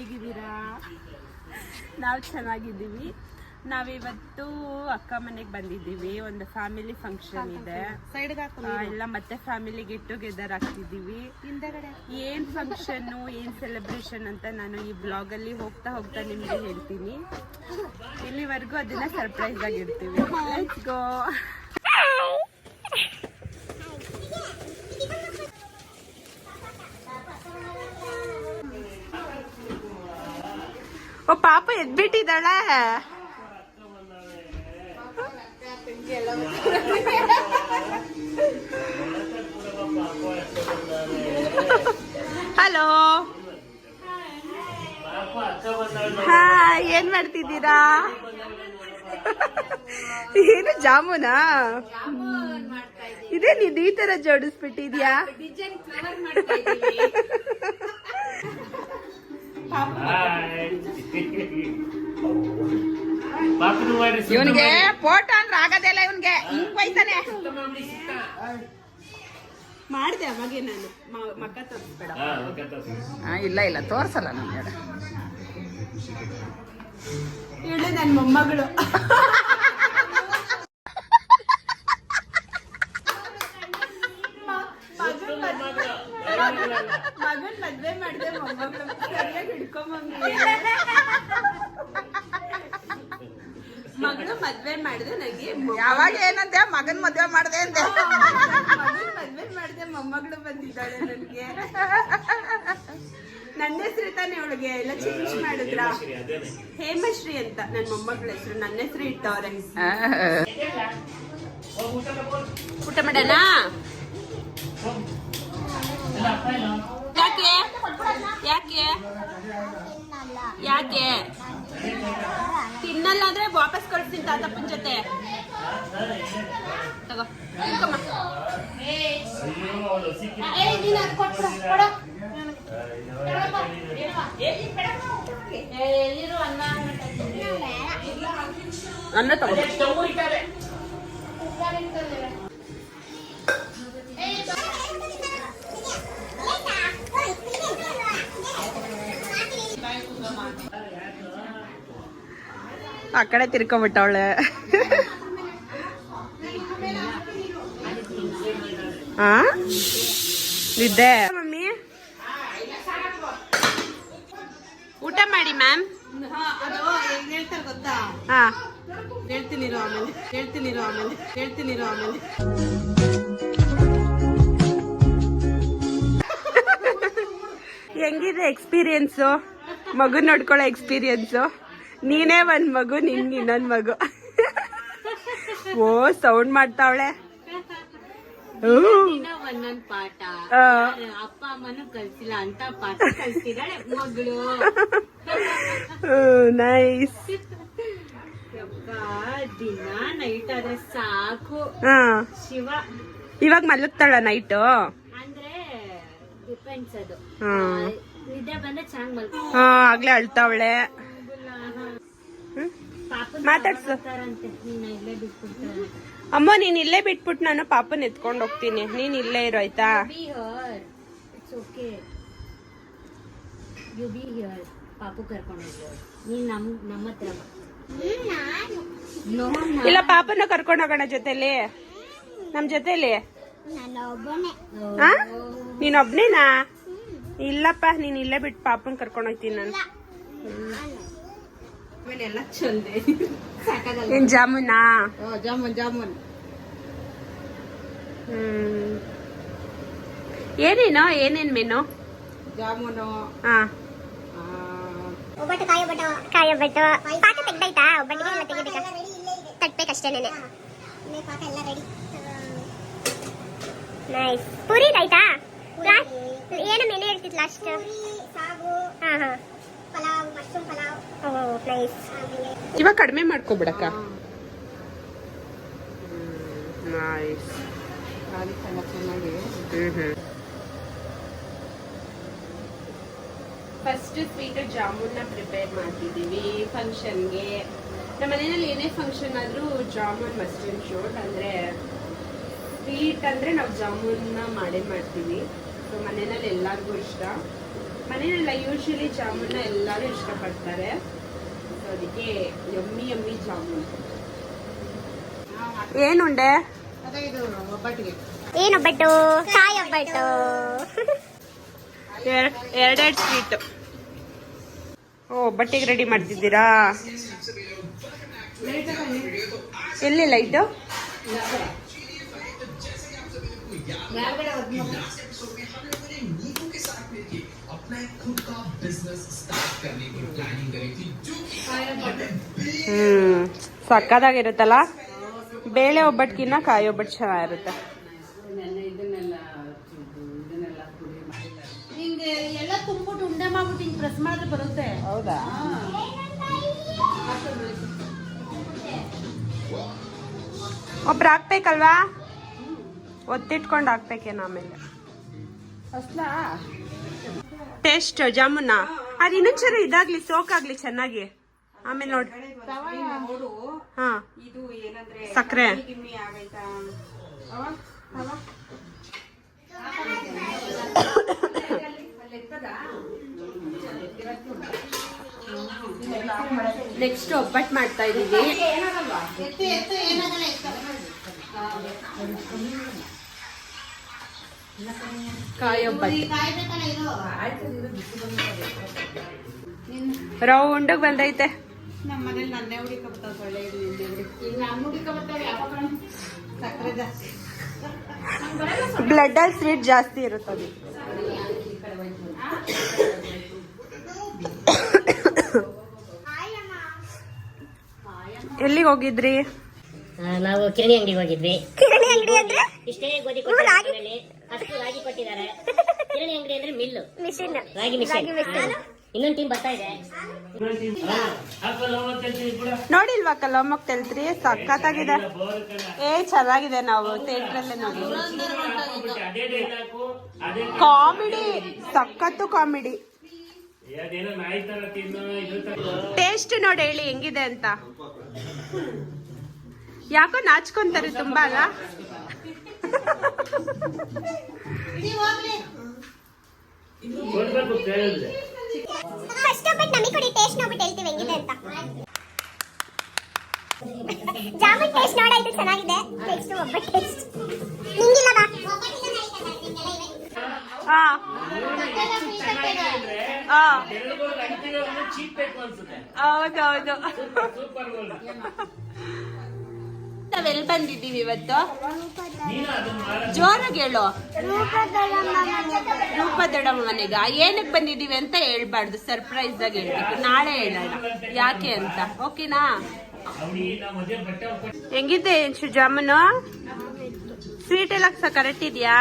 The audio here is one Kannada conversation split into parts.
ಹೇಗಿದ್ದೀರಾ? ನಾವು ಚೆನ್ನಾಗಿದ್ದೀವಿ. ನಾವಿವತ್ತು ಅಕ್ಕ ಮನೆಗೆ ಬಂದಿದ್ದೀವಿ. ಒಂದು ಫ್ಯಾಮಿಲಿ ಫಂಕ್ಷನ್ ಇದೆ. ಎಲ್ಲ ಮತ್ತೆ ಫ್ಯಾಮಿಲಿ ಗೆಟ್ ಟುಗೆದರ್ ಆಗ್ತಿದ್ದೀವಿ. ಏನ್ ಫಂಕ್ಷನ್ ಏನ್ ಸೆಲೆಬ್ರೇಷನ್ ಅಂತ ನಾನು ಈ ಬ್ಲಾಗ್ ಅಲ್ಲಿ ಹೋಗ್ತಾ ಹೋಗ್ತಾ ನಿಮ್ಗೆ ಹೇಳ್ತೀನಿ. ಇಲ್ಲಿವರೆಗೂ ಅದನ್ನ ಸರ್ಪ್ರೈಸ್ ಆಗಿರ್ತೀವಿ. Let's go. ಓ ಪಾಪ ಎದ್ಬಿಟ್ಟಿದ್ದಾಳೆ. ಹಲೋ, ಹಾಯ್, ಏನ್ ಮಾಡ್ತಿದ್ದೀರಾ? ಏನು ಜಾಮೂನಾ? ಇದೇ ನೀನ್ ಈ ತರ ಜೋಡಿಸ್ಬಿಟ್ಟಿದ್ಯಾ? ಇವನ್ಗೆ ಫೋಟೋ ಅಂದ್ರೆ ಆಗದೆಲ್ಲ. ಇವನ್ಗೆ ಹಿಂಗ್ ಬೈತಾನೆ. ಮಾಡಿದೆ ಅವಾಗೆ ನಾನು ಮಕ್ಕ ತೋರಿಸ್ಬೇಡ. ಇಲ್ಲ ಇಲ್ಲ ತೋರ್ಸಲ್ಲ ನಮ್ಗೆ. ಇವಳೆ ನನ್ನ ಮೊಮ್ಮಗಳು. ಮಗನ್ ಮದ್ವೆ ಮಾಡಿದೆ, ಮೊಮ್ಮಗಳು ಸರಿಯಾಗಿ ಹಿಡ್ಕೊಂಬಂಗಿ. ಮಗಳು ಮದ್ವೆ ಮಾಡಿದೆ ನನಗೆ. ಯಾವಾಗ ಏನಂತೆ? ಮಗನ್ ಮದ್ವೆ ಮಾಡಿದೆ ಅಂತೆ. ಮಗನ್ ಮದ್ವೆ ಮಾಡಿದೆ, ಮೊಮ್ಮಗಳು ಬಂದಿದ್ದಾಳೆ ನನಗೆ. ನನ್ನ ಹೆಸರು ತಾನೆ ಅವಳಿಗೆ ಎಲ್ಲ ಚೇಂಜ್ ಮಾಡಿದ್ರ. ಹೇಮಶ್ರೀ ಅಂತ ನನ್ನ ಮೊಮ್ಮಗಳ ಹೆಸರು. ನನ್ನ ಹೆಸರು ಇಟ್ಟವ್ರೆ. ಊಟ ಮಾಡೋಣ? ಯಾಕೆ ಯಾಕೆ ಯಾಕೆ ತಿನ್ನಲ್ಲ ಅಂದ್ರೆ ವಾಪಸ್ ಕಳ್ಸ್ತೀನಿ ತಾತಪ್ಪನ ಜೊತೆ. ತಗೋ ಅನ್ನ ತಗೋ. ಆ ಕಡೆ ತಿರ್ಕೊಂಬಿಟ್ಟವಳೆ. ನಿದ್ದೆ. ಮಮ್ಮಿ ಊಟ ಮಾಡಿ ಮ್ಯಾಮ್. ಹೇಳ್ತಾರೆ ಗೊತ್ತಾ? ಹೇಳ್ತೀನಿ ಆಮೇಲೆ. ಹೆಂಗಿದೆ ಎಕ್ಸ್ಪೀರಿಯನ್ಸು? ಮಗು ನೋಡ್ಕೊಳ್ಳೋ ಎಕ್ಸ್ಪೀರಿಯನ್ಸು. ನೀನೇ ಒಂದ್ ಮಗು, ನಿನ್ಗೆ ಇನ್ನೊಂದ್ ಮಗು. ಓ ಸೌಂಡ್ ಮಾಡ್ತಾವಳೆ. ಒಂದೊಂದ್ ಪಾಠ ಅಪ್ಪ ಅಮ್ಮನು ಕಲ್ಸಿಲ್ಲ ಅಂತ ಪಾಠ ಕಲ್ಸಿದಾಳೆ ಮಗಳು. ನೈಸ್. ದಿನ ನೈಟ್ ಆದ್ರೆ ಸಾಕು ಶಿವ. ಇವಾಗ ಮಲಗ್ತಾಳ ನೈಟು? ಅಂದ್ರೆ ಡಿಪೆಂಡ್ಸ್ ಅದು. ನಿದ್ದೆ ಬಂದ್ರೆ ಚೆನ್ನಾಗ್ ಮಲ್ಕ. ಆಗ್ಲೇ ಅಳ್ತಾವಳೆ. ಮಾತಾಡ್ಸು. ಅಮ್ಮ ನೀನ್ ಇಲ್ಲೇ ಬಿಟ್ಬಿಟ್ಟು ನಾನು ಪಾಪನ್ ಎತ್ಕೊಂಡ್ ಹೋಗ್ತೀನಿ. ನೀನ್ ಇಲ್ಲೇ ಇರೋ ಆಯ್ತಾ? ಪಾಪು ಕರ್ಕೊಂಡು ನೀನ್ ನಮ್ಮ ಹತ್ರ ಇಲ್ಲ, ಪಾಪನ ಕರ್ಕೊಂಡು ಹೋಗೋಣ ಜೊತೆಲಿ, ನಮ್ ಜೊತೆಲಿ. ನೀನ್ ಒಬ್ನೇನಾ? ಇಲ್ಲಪ್ಪ, ನೀನ್ ಇಲ್ಲೇ ಬಿಟ್ಟು ಪಾಪನ್ ಕರ್ಕೊಂಡು ಹೋಗ್ತೀನಿ ನಾನು. ಏನ್ ಜಾಮೂನಾ? ಜಾಮೂನ್. ಏನೇನ್ ಮೆನು? ಜಾಮೂನು. ಒಬ್ಬಟ್ಟು ಕಾಯಿ ಒಬ್ಬಟ್ಟು ಪಾಕ ತೆಗ್ದಾಯ್ತಾ? ಒಬ್ಬಟ್ಟಿಗೆ ಎಲ್ಲ ತೆಗಿಬೇಕಾ? ತಟ್ಬೇಕಷ್ಟೇನೆ. ಪಾಕ ಎಲ್ಲ ರೆಡಿ. ನೈಸ್. ಪೂರಿ ಆಯ್ತಾ? ಏನು ಮೆನು ಹೇಳ್ತಿತ್ತು ಲಾಸ್ಟ್? ಸಾಗು, pulao, mushroom pulao. Oh nice. ಇವಾಗ ಕಡಿಮೆ ಮಾಡ್ಕೊಬಿಡಕ್ಕ. ನೈಸ್. ಫಸ್ಟ್ ಸ್ವೀಟ್ ಜಾಮೂನ್ನ ಪ್ರಿಪೇರ್ ಮಾಡ್ತಿದ್ದೀವಿ ಫಂಕ್ಷನ್ಗೆ. ನಮ್ಮ ಮನೆಯಲ್ಲಿ ಏನೇ ಫಂಕ್ಷನ್ ಆದ್ರೂ ಜಾಮೂನ್ ಮಸ್ಟ್ ಅಂಡ್ ಶುಡ್. ಅಂದ್ರೆ ಸ್ವೀಟ್ ಅಂದ್ರೆ ನಾವು ಜಾಮೂನ್ನ ಮಾಡೇ ಮಾಡ್ತೀವಿ. ಸೊ ಮನೆಯಲ್ಲಿ ಎಲ್ಲರಿಗೂ ಇಷ್ಟ. ಮನೆಯಲ್ಲ ಯೂಶಲಿ ಜಾಮೂನ ಎಲ್ಲರೂ ಇಷ್ಟಪಡ್ತಾರೆ, ಸೊ ಅದಕ್ಕೆ ಯಮ್ಮಿ ಯಮ್ಮಿ ಜಾಮೂನ್. ಏನುಂಡೆ? ಏನೊಬ್ಬಟ್ಟು? ಕಾಯಿ ಒಬ್ಬಟ್ಟು. ಎರಡೆರಡು ಸ್ವೀಟ್. ಓ, ಬಟ್ಟೆಗೆ ರೆಡಿ ಮಾಡ್ತಿದ್ದೀರಾ? ಎಲ್ಲಿ ಲೈಟು? ಸಕ್ಕದಾಗಿರುತ್ತಲ್ಲ. ಬೇಳೆ ಒಬ್ಬಟ್ಟಿಗಿನ್ನ ಕಾಯಿ ಒಬ್ಬಟ್ಟು ಚೆನ್ನಾಗಿರುತ್ತೆ. ಎಲ್ಲ ತುಂಬಿಟ್ಟು ಉಂಡೆ ಮಾಡ್ಬಿಟ್ಟು ಹಿಂಗ್ ಪ್ರೆಸ್ ಮಾಡಿದ್ರೆ ಬರುತ್ತೆ. ಹೌದಾ? ಒಬ್ರು ಹಾಕ್ಬೇಕಲ್ವಾ? ಒತ್ತಿಟ್ಕೊಂಡು ಹಾಕ್ಬೇಕೇನ ಆಮೇಲೆ ಟೇಸ್ಟ್ ಜಾಮೂನ. ಅದು ಇನ್ನೊಂಚೂರು ಇದಾಗ್ಲಿ, ಸೋಕಾಗ್ಲಿ ಚೆನ್ನಾಗಿ, ಆಮೇಲೆ ನೋಡಿ. ಹಾ, ಸಕ್ಕರೆ ನೆಕ್ಸ್ಟ್ ಒಬ್ಬಟ್ಟು ಮಾಡ್ತಾ ಇದೀವಿ. ಕಾಯಿ ಒಬ್ಬಟ್ಟು ರೌಂಡ್ ಬಂದೈತೆ. ನಮ್ಮ ಮನೇಲಿ ನನ್ನೇ ಹುಡುಕಬರ್ತಾವ, ಒಳ್ಳೆ ಸಕ್ಕರೆ ಜಾಸ್ತಿ, ಬ್ಲಡ್ ಅಲ್ಲಿ ಸ್ವೀಟ್ ಜಾಸ್ತಿ ಇರುತ್ತದೆ. ಎಲ್ಲಿಗೆ ಹೋಗಿದ್ರಿ? ನಾವು ಕಿರಣಿ ಅಂಗಡಿಗೆ ಹೋಗಿದ್ವಿ. ಕಿರಣಿ ಅಂಗಡಿ ಅಂದ್ರೆ ಇಷ್ಟೇ ಗೋಧಿ ಕೊಟ್ಟಿದ್ದಾರೆ, ಅಷ್ಟು ರಾಗಿ ಕೊಟ್ಟಿದ್ದಾರೆ. ಕಿರಣಿ ಅಂಗಡಿ ಅಂದ್ರೆ ಮಿಲ್ಲು, ಮಿಷಿನ್, ರಾಗಿ ಮಿಷನ್. ಇನ್ನೊಂದು ಟೀಮ್ ಬರ್ತಾ ಇದೆ. ನೋಡಿಲ್ವಾ ಕಲ್ಲಮ್ಮಕ್ ತೆಲ್ತ್ರಿ? ಸಖತ್ತಾಗಿದೆ. ಚೆನ್ನಾಗಿದೆ. ನಾವು ಥಿಯೇಟ್ರಲ್ಲೇ ನೋಡಿ. ಕಾಮಿಡಿ, ಸಖತ್ತು ಕಾಮಿಡಿ. ಟೇಸ್ಟ್ ನೋಡಿ, ಹೇಳಿ ಹೆಂಗಿದೆ ಅಂತ. ಯಾಕೋ ನಾಚ್ಕೊಂತಾರೆ ತುಂಬಾ ಅಲ್ಲ? ಫಸ್ಟ್ ಒಬ್ಬಟ್ಟು ನಮಗೆ ಕೊಡಿ, ಟೇಸ್ಟ್ ನೋಡ್ಬಿಟ್ಟು ಹೇಳ್ತೀವಿ ಹೆಂಗಿದೆ ಅಂತ. ಜಾಮೂನ್ ಟೇಸ್ಟ್ ನೋಡಾಯ್ತು, ಚೆನ್ನಾಗಿದೆ. ನೆಕ್ಸ್ಟ್ ಒಬ್ಬಟ್ಟು ಟೇಸ್ಟ್ ನಿಂಗಿಲ್ಲ ಬಾ. ಹಾ ಹೌದೌದು. ನಾವೆಲ್ಲಿ ಬಂದಿದ್ದೀವಿ ಇವತ್ತು? ಜೋರಾಗಿ ಹೇಳು. ರೂಪದೊಡಮ್ಮ ಮನೆಗ. ಏನಕ್ಕೆ ಬಂದಿದ್ದೀವಿ ಅಂತ ಹೇಳ್ಬಾರ್ದು, ಸರ್ಪ್ರೈಸ್ ಆಗಿ ಹೇಳ್ಬೇಕು. ನಾಳೆ ಹೇಳೋಣ ಯಾಕೆ ಅಂತ, ಓಕೆನಾ? ಹೆಂಗಿದೆ ಜಾಮೂನು? ಸ್ವೀಟ್ ಎಲ್ಲ ಕರೆಕ್ಟ್ ಇದೆಯಾ?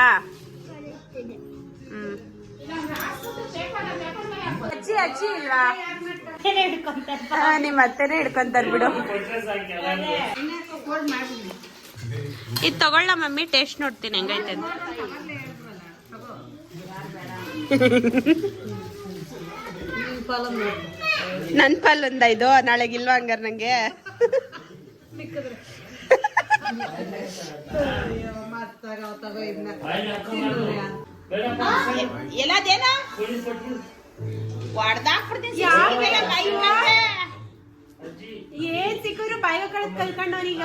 ಅಜ್ಜಿ ಅಜ್ಜಿ ಇಲ್ವಾ? ನಿಮ್ಮ ಅತ್ತೆನೇ ಹಿಡ್ಕೊಂತಾರ ಬಿಡು. ಇದು ತಗೊಳ್ಳ ಮಮ್ಮಿ, ಟೇಸ್ಟ್ ನೋಡ್ತೀನಿ ಹೆಂಗೈತೆ ಅಂತ. ನನ್ ಪಾಲೊಂದ ಇದು, ನಾಳೆಗಿಲ್ವಾ ಹಂಗಾರ ನಂಗೆ? ಎಲ್ಲದೇನ ಏನ್ ಸಿಕ್ಕರು ಬಾಯ ಕಳದ್ ಕಲ್ಕೊಂಡವನೀಗ.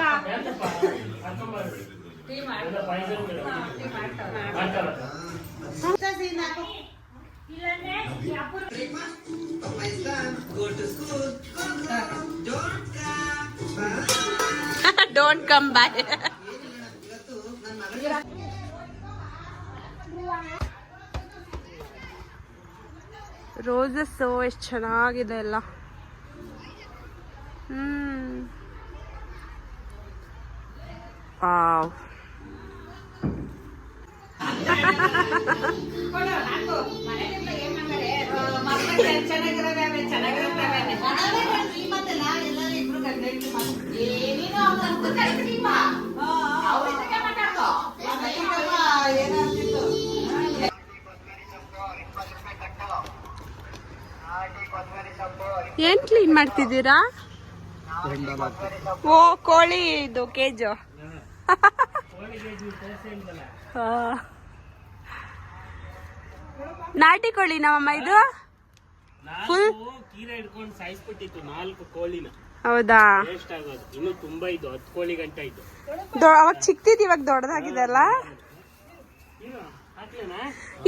Don't come boy. ರೋಸಸ್ ಎಷ್ಟು ಚೆನ್ನಾಗಿದೆ ಎಲ್ಲ. ವಾವ್. ಏನ್ ಕ್ಲೀನ್ ಮಾಡ್ತಿದ್ದೀರಾ? ಓ, ಕೋಳಿ ಇದು ಕೇಜು. ನಾಟಿ ಕೋಳಿ ನಮ್ಮಮ್ಮ ಇದು ಫುಲ್ ಕೀರೆ ಹಿಡ್ಕೊಂಡು ಸಾಯಿಸ್ಬಿಟ್ಟಿತ್ತು 4 ಕೋಳಿನ. ಹೌದಾ? ವೇಸ್ಟ್ ಆಗೋದು. ಇನ್ನು ತುಂಬಾ ಇದು 10 ಕೋಳಿ ಗಂಟ ಇತ್ತು. ಅವಾಗ ಚಿಕ್ಕದಿದ್ದು ಇವಾಗ ದೊಡ್ಡದಾಗಿದೆ ಅಲ್ಲ?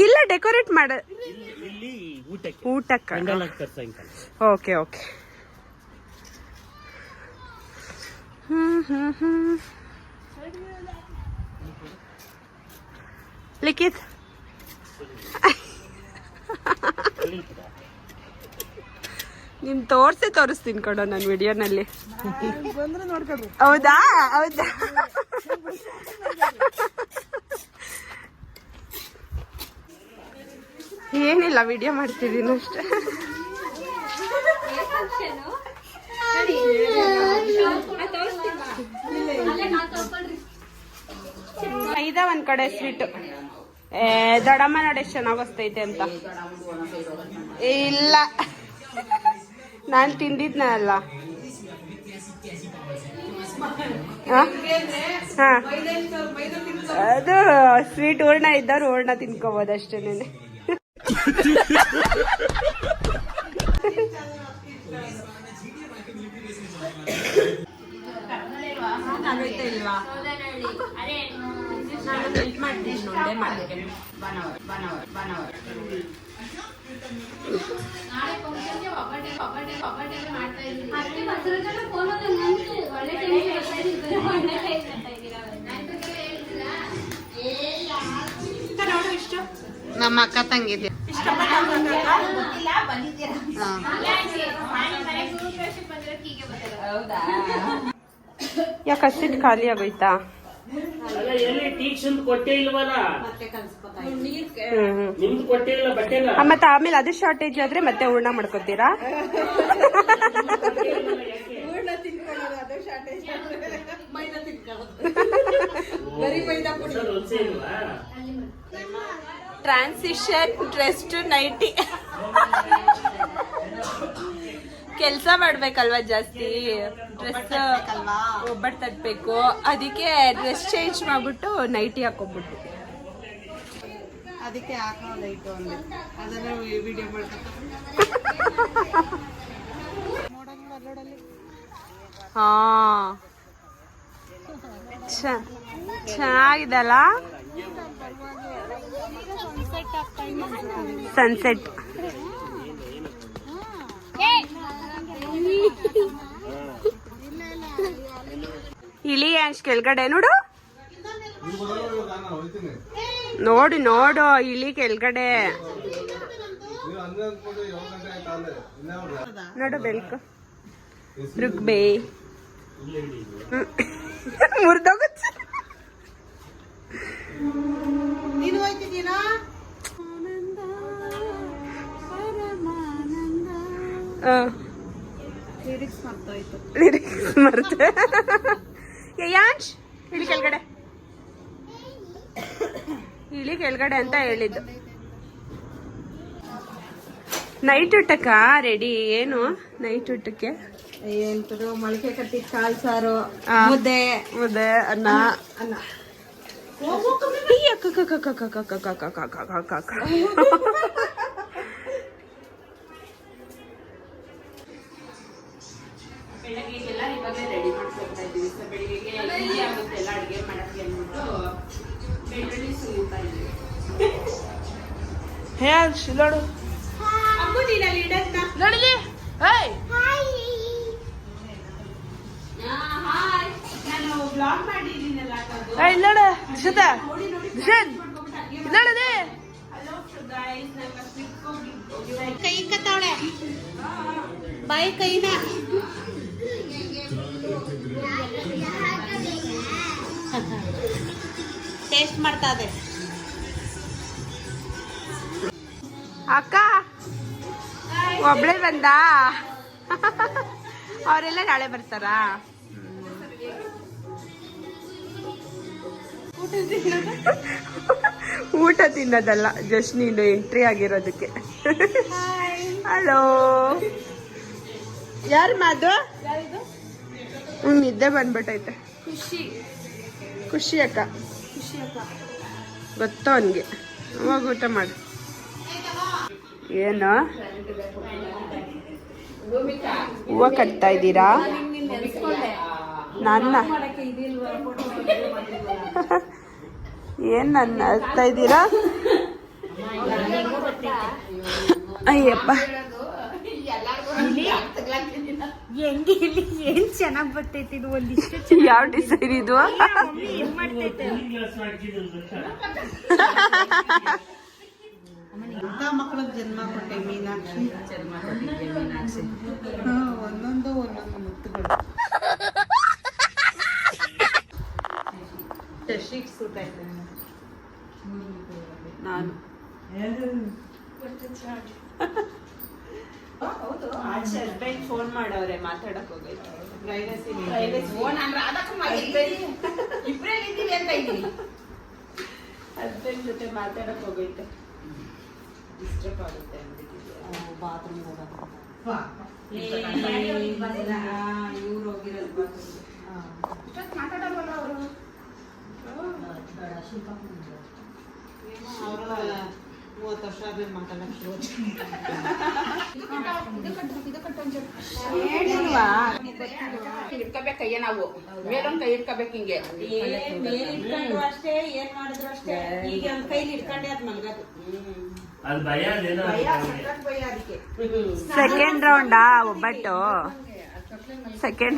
ಇಲ್ಲ ಡೆಕೋರೇಟ್ ಮಾಡ ಇಲ್ಲಿ ಊಟಕ್ಕೆ ಊಟಕ್ಕೆ. ಸಾಯಂಕಾಲ. Okay okay. ಲಿಖಿತ್ ನಿಮ್ ತೋರಿಸ್ತೀನಿ ಕೊಡೋ ನನ್ನ ವಿಡಿಯೋನಲ್ಲಿ. ಹೌದಾ? ಹೌದಾ? ಏನಿಲ್ಲ, ವಿಡಿಯೋ ಮಾಡ್ತಿದ್ದೀನಿ ಅಷ್ಟೇ. ಇದ ಒಂದ್ ಕಡೆ ಸ್ವೀಟ್. ದೊಡ್ಡಮ್ಮ ನೋಡಿ ಎಷ್ಟು ಚೆನ್ನಾಗಸ್ತೈತೆ ಅಂತ. ಇಲ್ಲ ನಾನು ತಿಂದಿದ್ನಲ್ಲ. ಅದು ಸ್ವೀಟ್ ಹೂರ್ಣ ಇದ್ದವ್ರು ಹೂರ್ಣ ತಿನ್ಕೋಬಹುದು ಅಷ್ಟೇನೆ. ಇಲ್ವಾ? ನಾನು ಹೆಲ್ಪ್ ಮಾಡ್ತೀನಿ ಉಂಡೆ ಮಾಡೋಕ್ಕೆ. ನಮ್ಮ ಅಕ್ಕ ತಂಗಿದ್ದೆ. ಯಾಕೆ ಹಸಿಟ್ಟು ಖಾಲಿ ಆಗೋಯ್ತಾ? ಮತ್ತೆ ಆಮೇಲೆ ಅದು ಶಾರ್ಟೇಜ್ ಆದ್ರೆ ಮತ್ತೆ ಹೂರ್ಣ ಮಾಡ್ಕೋತೀರಾ? Transition dress to nighty. ಕೆಲಸ ಮಾಡ್ಬೇಕಲ್ವಾ ಜಾಸ್ತಿ, ಡ್ರೆಸ್ ಒಬ್ಬಟ್ಟು ತಟ್ಬೇಕು, ಅದಕ್ಕೆ ಡ್ರೆಸ್ ಚೇಂಜ್ ಮಾಡ್ಬಿಟ್ಟು ನೈಟಿ ಹಾಕೊಂಡ್ಬಿಟ್ಟು. ಅದಕ್ಕೆ ಹಾಕೋದೈತು ಅಂದೆ. ಅದನ್ನ ವಿಡಿಯೋ ಹಾ ಚೆನ್ನಾಗಿದಲ್ಲ ಸನ್ಸೆಟ್. ಇಳಿ ಅಷ್ಟು ಕೆಳಗಡೆ ನೋಡು, ನೋಡು ನೋಡು ಇಳಿ ಕೆಳಗಡೆ ನೋಡು ಬೆಲ್ಕು ರುಗ್ಬೇ ಮುರಿದೋಗುತ್ತೆ. ನೀನು ಹೋಯ್ತಿದ್ದೀನಾ? ಲಿರಿಕ್ಸ್ ಮರ್ತೋಯ್ತು. ಲಿರಿಕ್ಸ್ ಮರ್ತೆ. ಯಾಂಶ್ ಇಳಿ ಕೆಳಗಡೆ, ಇಳಿ ಕೆಳಗಡೆ ಅಂತ ಹೇಳಿದ್ದು. ನೈಟ್ ಊಟಕ್ಕ ರೆಡಿ? ಏನು ನೈಟ್ ಊಟಕ್ಕೆ? ಎಂತದು ಮೊಳಕೆ ಕಟ್ಟಿದ ಕಾಳು ಸಾರು, ಮುದ್ದೆ ಮುದ್ದೆ, ಅನ್ನ. ಬೆಳಗ್ಗೆಗೆಲ್ಲ ಇವಾಗಲೇ ರೆಡಿ ಮಾಡ್ಕೊಳ್ತಾ ಇದ್ದೀವಿ. ಸೊ ಬೆಳಿಗ್ಗೆಗೆ ಈಸಿ ಆಗುತ್ತೆ ಎಲ್ಲ ಅಡುಗೆ ಮಾಡಕ್ಕೆ ಅಂದ್ಬಿಟ್ಟು ಬೆಳ್ಳುಳ್ಳಿ ಸುರಿತಾ ಇದ್ದೀವಿ. ನೋಡು ಅಮ್ಮ ನೀನಲ್ಲಿ ಇಡತ್ತ ನೋಡಿಲಿ. ನಾನು ಬ್ಲಾಗ್ ಮಾಡಿದ್ದೀನಲ್ಲ ನೋಡು ದಿಶದ ದಿಶನ್ ನೋಡದೆ. ಕೈ ಕತ್ತವಳೆ ಬಾಯಿ ಕೈನ ಟೇಸ್ಟ್ ಮಾಡ್ತಾ ಇದೆ. ಅಕ್ಕ ಒಬ್ಳೆ ಬಂದಾ? ಅವರೆಲ್ಲ ನಾಳೆ ಬರ್ತಾರಾ? ಊಟ ತಿನ್ನೋದಲ್ಲ, ಜಸ್ಟ್ ನೀನು ಎಂಟ್ರಿ ಆಗಿರೋದಕ್ಕೆ. ಹಲೋ, ಯಾರು ಮಾಧು? ನಿದ್ದೆ ಬಂದ್ಬಿಟ್ಟೈತೆ. ಖುಷಿ ಅಕ್ಕ ಗೊತ್ತು ಅವನಿಗೆ. ಅವಾಗ ಊಟ ಮಾಡು. ಏನು ಹೂವು ಕಟ್ತಾ ಇದ್ದೀರಾ? ನನ್ನ ಏನ್ ನನ್ನ ಅಳ್ತಾ ಇದ್ದೀರಾ? ಅಯ್ಯಪ್ಪ ಏನ್ ಚೆನ್ನಾಗ್ ಬರ್ತೈತಿ ಇದು ಒಂದಿಷ್ಟು ಯಾವ ಡಿಸೈನ್ ಇದು? ಮಕ್ಕಳಿಗೆ ಜನ್ಮ ಕೊಟ್ಟೆ ಮೀನಾಕ್ಷಿ. ಒಂದೊಂದು ಮುತ್ತುಗಳು ಟೆಸ್ಟಿಗೆ ಸೂಟ್ ಆಯ್ತು. ನಾನು ಹಸ್ಬೆಂಡ್ ಫೋನ್ ಮಾಡವ್ರೆ, ಮಾತಾಡಕ್ ಹೋಗೈತೆ. ಹಸ್ಬೆಂಡ್ ಜೊತೆ ಮಾತಾಡಕ್ ಹೋಗೈತೆ. ಡಿಸ್ಟರ್ಬ್ ಆಗುತ್ತೆ ಬಾತ್ರೂಮ್ ಇವ್ರು ಹೋಗಿರೋದು ಅವರು 30 ವರ್ಷ ಆದ್ಮೇಲೆ ಮಾತಾಡಕ್ಕೆ ಇಟ್ಕೋಬೇಕಯ್ಯ ನಾವು ಮೇಲೊಂದ್ ಕೈ ಇಟ್ಕೋಬೇಕು ಹಿಂಗೆ ಇಟ್ಕೊಂಡ್ರು ಅಷ್ಟೇ, ಏನ್ ಮಾಡಿದ್ರು ಅಷ್ಟೇ. ಈಗ ಒಂದ್ ಕೈಲಿ ಇಟ್ಕೊಂಡೆ ಅದ್ ಮಲ್ಗದು. ಅದು ಭಯ ಅದೇನೋ ಭಯ ಅದಕ್ಕೆ. ಸೆಕೆಂಡ್ ರೌಂಡಾ ಒಬ್ಬಟ್ಟು? ಸೆಕೆಂಡ್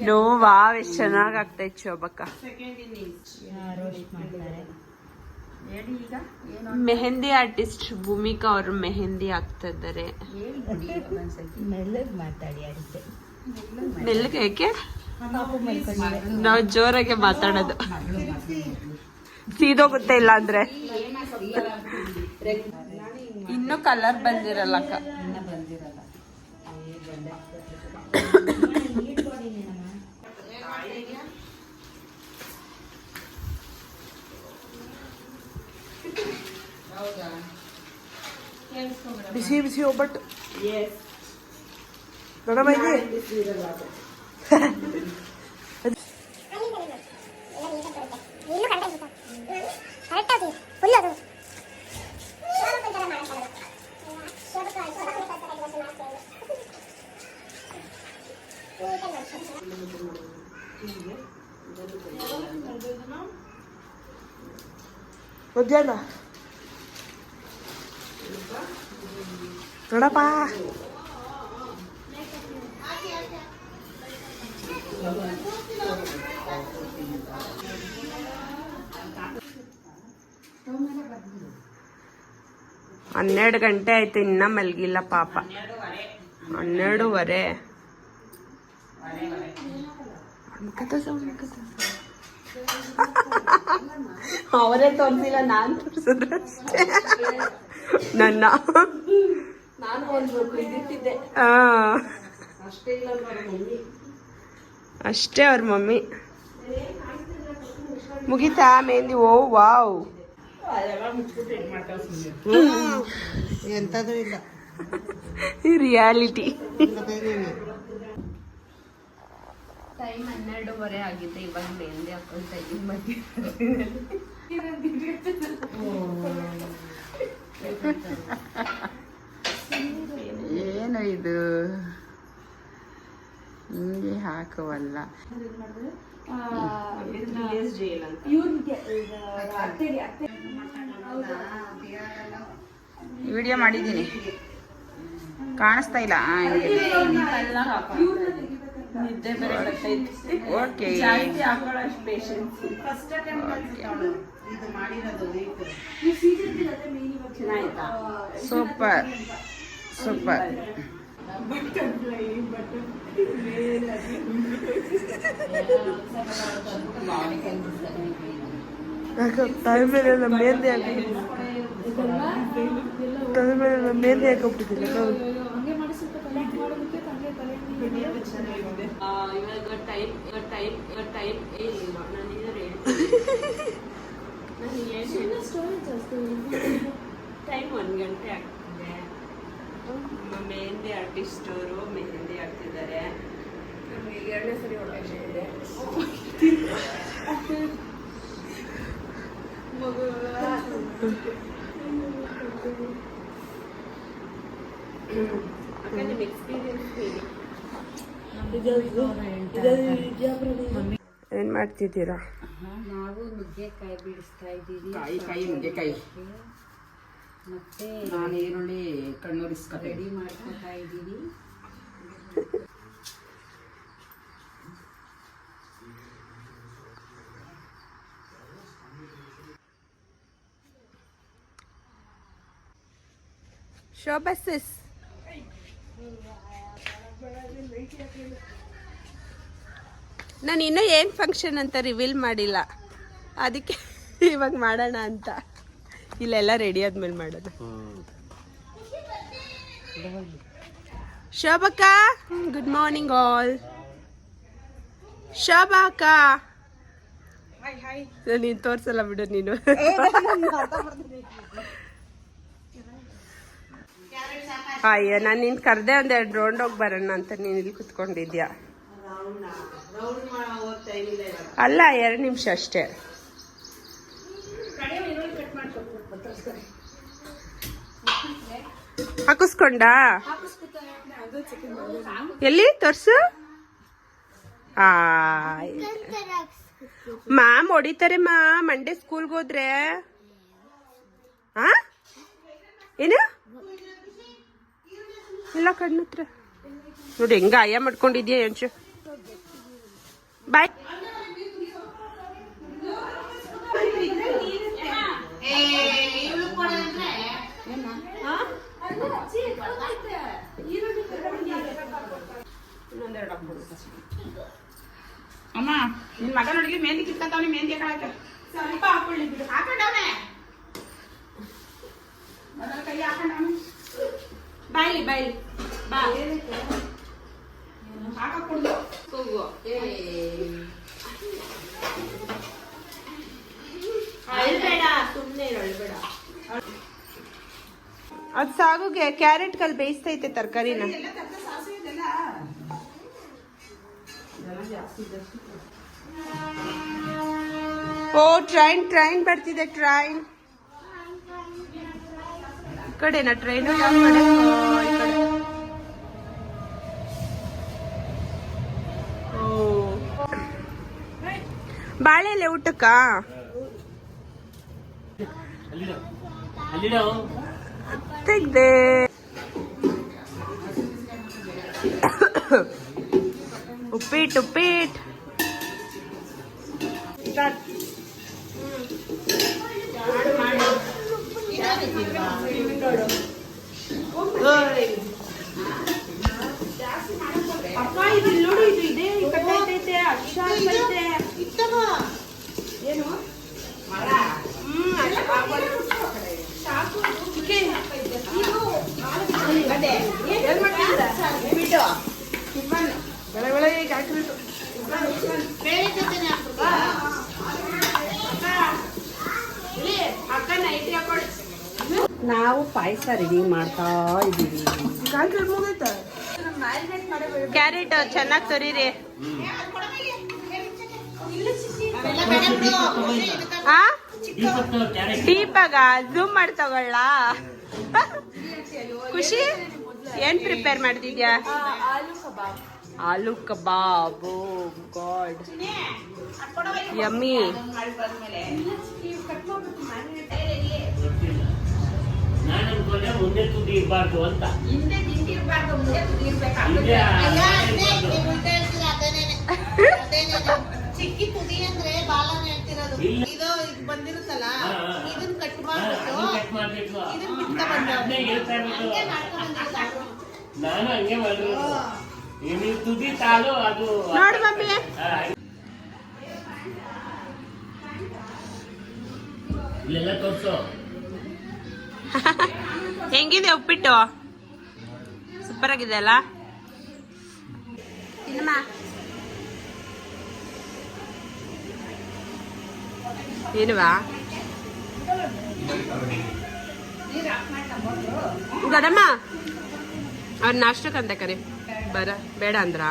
ನೋವಾ ಎಷ್ಟು ಚೆನ್ನಾಗ್ ಆಗ್ತೈತ್ ಶೋಭಕ್ಕ. ಮೆಹಂದಿ ಆರ್ಟಿಸ್ಟ್ ಭೂಮಿಕಾ ಅವರು ಮೆಹಂದಿ ಹಾಕ್ತಾ ಇದ್ದಾರೆ. ಮೆಲ್ಲಗೆ ಏಕೆ? ನಾವು ಜೋರಾಗೆ ಮಾತಾಡೋದು, ಸೀದೋಗುತ್ತೆ ಇಲ್ಲ ಅಂದ್ರೆ. ಇನ್ನು ಕಲರ್ ಬಂದಿರಲ್ಲ ಅಕ್ಕ. ಬಿಸಿ ಬಿಸಿ ಒಬ್ಬಟ್ಟು ನೋಡಮ್ಮ ಇಲ್ಲಿ. ಮಧ್ಯಾಹ್ನ ನೋಡಪ್ಪ. ಹನ್ನೆರಡು ಗಂಟೆ ಆಯ್ತು, ಇನ್ನ ಮಲ್ಗಿಲ್ಲ ಪಾಪ. 12:15. ಅವರೇ ತೋರಿಸಿಲ್ಲ, ನಾನ್ ತೋರಿಸಿದ್ರೆ ಅಷ್ಟೇ. ನನ್ನ ನಾನು ಒಂದು ಇದಿಟ್ಟಿದ್ದೆ ಅಷ್ಟೇ. ಅವ್ರ ಮಮ್ಮಿ ಮುಗಿತಾ ಮೆಹಂದಿ? ಓ ವಾವ್, ಎಂತದೂ ಇಲ್ಲ. ರಿಯಾಲಿಟಿ. ಟೈಮ್ 12:15 ಆಗಿದೆ. ಇವಾಗ ಮೆಹಂದಿ ಹಾಕೊಳ್ತಾ ಇದ್ದೀನಿ ಮಧ್ಯೆ. ಏನು ಇದು ಹಿಂಗೆ ಹಾಕುವಲ್ಲ. ವಿಡಿಯೋ ಮಾಡಿದ್ದೀನಿ, ಕಾಣಿಸ್ತಾ ಇಲ್ಲ. ನಿದ್ದೆ ಬೇರೆ ಬರ್ತೈತಿ. ಓಕೆ, ಜಾಸ್ತಿ ಹಾಕೊಳ್ಳೋಷ್ಟು ಪೇಷನ್ಸ್. ಇದು ಮಾಡಿರೋದು ಚೆನ್ನಾಯ್ತಾ? Super super. ತಾಯಿ ಮೇಲೆ ನಮ್ಮ ಮೆಹಂದಿ ಹಾಕಿಬಿಟ್ಟಿಲ್ಲ. ತಾಯಿ ಮೇಲೆ ನಮ್ಮ ಮೆಹಂದಿ ಹಾಕಿಬಿಟ್ಟಿಲ್ಲ. ಇವಾಗ ಟೈಮ್ ಏನಿಲ್ಲ. ಟೈಮ್ 1 ಗಂಟೆ ಆಗ್ತಿದೆ. ಮೆಹಂದಿ ಆರ್ಟಿಸ್ಟ್ ಅವರು ಮೆಹಂದಿ ಹಾಕ್ತಿದ್ದಾರೆ. ನಮಗೆ 2ನೇ ಸರಿ ಹೊಟ್ಟೆ ಇದೆ. ಮಗು ಅಕ್ಕ ನಿಮ್ಮ ಎಕ್ಸ್ಪೀರಿಯನ್ಸ್ ಹೇಳಿ. ಏನ್ ಮಾಡ್ತಿದ್ದೀರಾ? ನಾವು ನುಗ್ಗೆಕಾಯಿ ಬಿಡಿಸ್ತಾ ಇದ್ದೀವಿ. ಕಾಯಿ ನುಗ್ಗೆಕಾಯಿ. ಮತ್ತೆ ನಾನು ಈರುಳ್ಳಿ ಕಣ್ಣೂರಿಸ್ಕೊತೆ. ರೆಡಿ ಮಾಡ್ಕೊತಾ ಇದ್ದೀವಿ. ಶೋಬಸ್ಸಸ್ ನಾನು ಇನ್ನೂ ಏನು ಫಂಕ್ಷನ್ ಅಂತ ರಿವೀಲ್ ಮಾಡಿಲ್ಲ, ಅದಕ್ಕೆ ಇವಾಗ ಮಾಡೋಣ ಅಂತ. ಇಲ್ಲೆಲ್ಲ ರೆಡಿ ಆದ್ಮೇಲೆ ಮಾಡೋಣ. ಶೋಭಕ್ಕ, ಗುಡ್ ಮಾರ್ನಿಂಗ್ ಆಲ್. ಶೋಭಕ್ಕ, ನೀನು ತೋರ್ಸಲ್ಲ ಬಿಡು ನೀನು. ಅಯ್ಯ, ನಾನು ನಿನ್ ಕರ್ದೆ ಒಂದೆರಡು ರೌಂಡ್ ಹೋಗಿ ಬರೋಣ ಅಂತ ನೀನು ಇಲ್ಲಿ ಕುತ್ಕೊಂಡಿದ್ಯಾ. ಅಲ್ಲ, 2 ನಿಮಿಷ ಅಷ್ಟೇ. ಹಾಕಿಸ್ಕೊಂಡ ಎಲ್ಲಿ ತೋರ್ಸು. ಮ್ಯಾಮ್ ಹೊಡಿತಾರೆ ಮಂಡೇ ಸ್ಕೂಲ್ಗೆ ಹೋದ್ರೆ. ಏನು ಇಲ್ಲ, ಕಣ್ಣು ಹತ್ರ ನೋಡಿ ಹೆಂಗ ಅಯ್ಯ ಮಾಡ್ಕೊಂಡಿದ್ಯಾ ಎಂಚು. ಬಾಯ್. ಅಮ್ಮ, ನಿನ್ ಮಗ ನೋಡಿ ಮೆಹಂದಿ ಕಿತ್ಕೊಂತವನಿ. ಮೆಹಂದಿ ಹಾಕಳಕ್ಕೆ ಸ್ವಲ್ಪ ಹಾಕೊಳ್ಳಿ ಬಿಡು. ಹಾಕೊಂಡವನೆ ಕೈ ಹಾಕೊಂಡವನೆ. ಬಾಯ್ಲಿ ಬಾಯ್ಲಿ ಬಾ. ಹಾಕಕೊಡ್ದು ಹೋಗು. ಅಳ್ಬೇಡ, ಸುಮ್ಮನೆ ಅಳ್ಬೇಡ. ಅದು ಸಾಗುಗೆ ಕ್ಯಾರೆಟ್ ಕಲ್ ಬೇಯಿಸ್ತೈತೆ ತರಕಾರಿನ. ಓ, ಟ್ರೈನ್ ಬರ್ತಿದೆ. ಟ್ರೈನ್ ಈ ಕಡೆನಾ ಟ್ರೈನು? ಯಾವ ಕಡೆ? ಈ ಕಡೆ. ಬಾಳೆಲೆ ಊಟಕ್ಕ ತೆಗ್ದೆ. ಉಪ್ಪಿಟ್ಟು ಅಪ್ಪ, ಇದು ನೋಡು, ಇದು ಇದೆ ಕಟ್ಟೈತೆ. ಅಕ್ಷ ಐತೆ. ಏನು ನಾವು ಪಾಯಸ ರೆಡಿ ಮಾಡ್ತಾ ಇದ್ದೀವಿ. ಕ್ಯಾರೆಟ್ ಚೆನ್ನಾಗಿ ತೊರೀರಿ. ದೀಪಾಗ ಝೂಮ್ ಮಾಡಿ ತಗೊಳ್ಳ. ಖುಷಿ, ಏನ್ ಪ್ರಿಪೇರ್ ಮಾಡ್ತಿದ್ಯಾ? ಆಲೂ ಕಬಾಬ್. ಓ ಗಾಡ್, ಯಮ್ಮಿ. ನಾನು ಅನ್ಕೊಂಡೆ ಮುಂದೆ ತುದಿ ಇರಬಾರ್ದು ಅಂತ. ಚಿಕ್ಕಿ ತುದಿ ಅಂದ್ರೆ ಬಾಲನ ಹೇಳ್ತಿರೋದು. ಇದು ಬಂದಿರುತ್ತಲ್ಲ, ಇದನ್ನ ಕಟ್ ಮಾಡ್ಬಿಟ್ಟು ಇದನ್ನ ಬಿಡ್ತಾ ನಾನು ಹಂಗೆ ಮಾಡಿರೋದು. ನೀವು ತುದಿ ತಾಳು ಅದು ನೋಡು ಮಮ್ಮಿ. ಇಲ್ಲೆಲ್ಲ ತೋರ್ಸು. ಹೆಂಗಿದೆ ಉಪ್ಪಿಟ್ಟು? ಸೂಪರ್ ಆಗಿದೆ ಅಲ್ಲ? ಏನುವಾ ಗದಮ್ಮ ಅವ್ರ ನಾಷ್ಟಕ್ಕಂತ ಕರಿ ಬೇಡ ಅಂದ್ರ.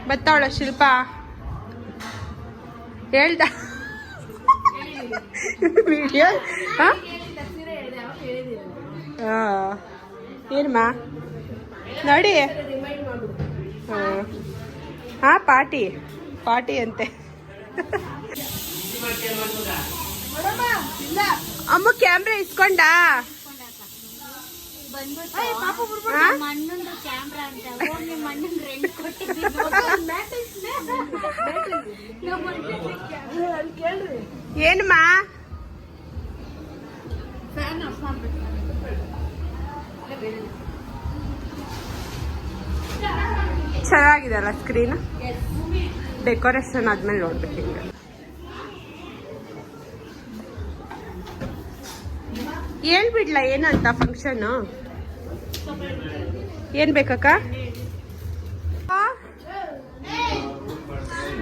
ಬತ್ತಾವಳ ಶಿಲ್ಪ. ಹೇಳ್ದ ವಿಡಿಯೋ ಏನಮ್ಮ ನೋಡಿ ಹಾ ಪಾರ್ಟಿ ಪಾರ್ಟಿ ಅಂತೆ ಅಮ್ಮ ಕ್ಯಾಮ್ರಾ ಇಸ್ಕೊಂಡಾ ಮಣ್ಣೊಂದು ಕ್ಯಾಮ್ರಾ ಅಂತ ಹೋಗಿ ಮಣ್ಣೊಂದು ರೆಂಟ್ ಕೊಟ್ಟಿದ್ದೀನಿ ಏನಮ್ಮ ಚೆನ್ನಾಗಿದೆಲ್ಲ ಸ್ಕ್ರೀನ್ ಡೆಕೋರೇಷನ್ ಆದ್ಮೇಲೆ ನೋಡ್ಬೇಕು ಹಿಂಗೆ ಹೇಳ್ಬಿಡ್ಲಾ ಏನಂತ ಫಂಕ್ಷನ್ ಏನ್ ಬೇಕಕ್ಕ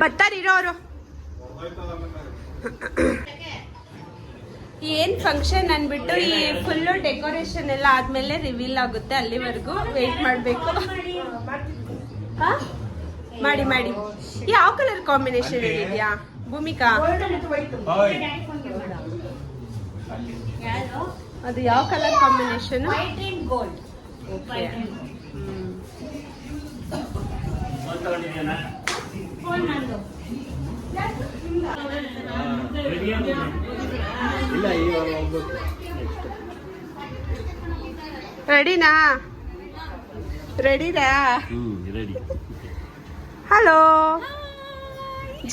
ಬರ್ತಾರಿರೋರು ಏನ್ ಫಂಕ್ಷನ್ ಅನ್ಬಿಟ್ಟು ಈ ಫುಲ್ಲು ಡೆಕೋರೇಷನ್ ಎಲ್ಲ ಆದ್ಮೇಲೆ ರಿವೀಲ್ ಆಗುತ್ತೆ ಅಲ್ಲಿವರೆಗೂ ವೇಟ್ ಮಾಡ್ಬೇಕು ಹಾ? ಮಾಡಿ ಮಾಡಿ ಯಾವ ಕಲರ್ ಕಾಂಬಿನೇಷನ್ ಇದೆಯಾ ಭೂಮಿಕಾ ಅದು ಯಾವ ಕಲರ್ ಕಾಂಬಿನೇಷನ್ ಗೋಲ್ಡ್ ರೆಡಿನಾ ರೆಡಿನಾ ready hello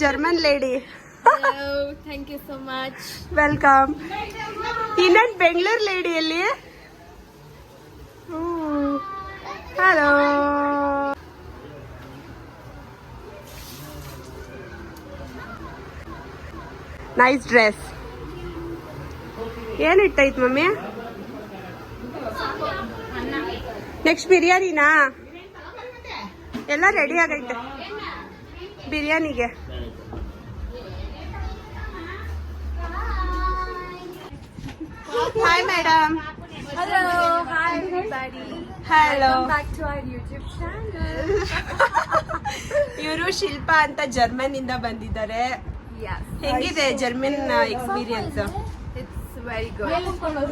German lady thank you so much welcome ಇನ್ನೊಂದು ಬೆಂಗಳೂರು ಲೇಡಿಯಲ್ಲಿ ಹಲೋ ನೈಸ್ ಡ್ರೆಸ್ ಏನಿಟ್ಟೈತ್ ಮಮ್ಮಿ ನೆಕ್ಸ್ಟ್ ಬಿರಿಯಾನಿನಾ ಎಲ್ಲ ರೆಡಿ ಆಗೈತೆ ಬಿರಿಯಾನಿಗೆ hi madam Hello, hi everybody. Hello Welcome back to our YouTube channel. ಇವರು ಶಿಲ್ಪಾ ಅಂತ ಜರ್ಮನ್ ಇಂದ ಬಂದಿದ್ದಾರೆ Yes, ಹೆಂಗಿದೆ German experience it's very good.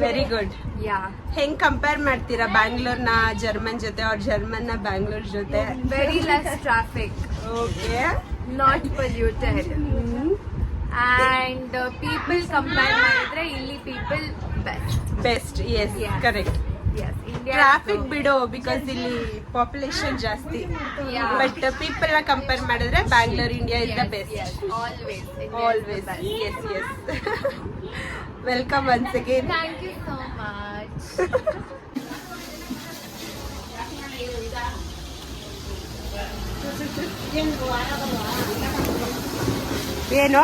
Very good Yeah, ಹೆಂಗ್ ಕಂಪೇರ್ ಮಾಡ್ತೀರಾ ಬ್ಯಾಂಗ್ಳೂರ್ನ ಜರ್ಮನ್ ಜೊತೆ ಅವ್ರ ಜರ್ಮನ್ ನ ಬ್ಯಾಂಗ್ಳೂರ್ ಜೊತೆ very less traffic, okay not polluted, and people compare ಮಾಡಿದ್ರೆ ಇಲ್ಲಿ people best. Best yes Yeah. Correct Yes, India. Traffic ಬಿಡು ಬಿಕಾಸ್ ಇಲ್ಲಿ ಪಾಪ್ಯುಲೇಷನ್ ಜಾಸ್ತಿ Yeah. ಬಟ್ ಪೀಪಲ್ ನ ಕಂಪೇರ್ ಮಾಡಿದ್ರೆ Bangalore India is the best Yes, always. India is the always best. Yes yes welcome once again Thank you so much. ಏನು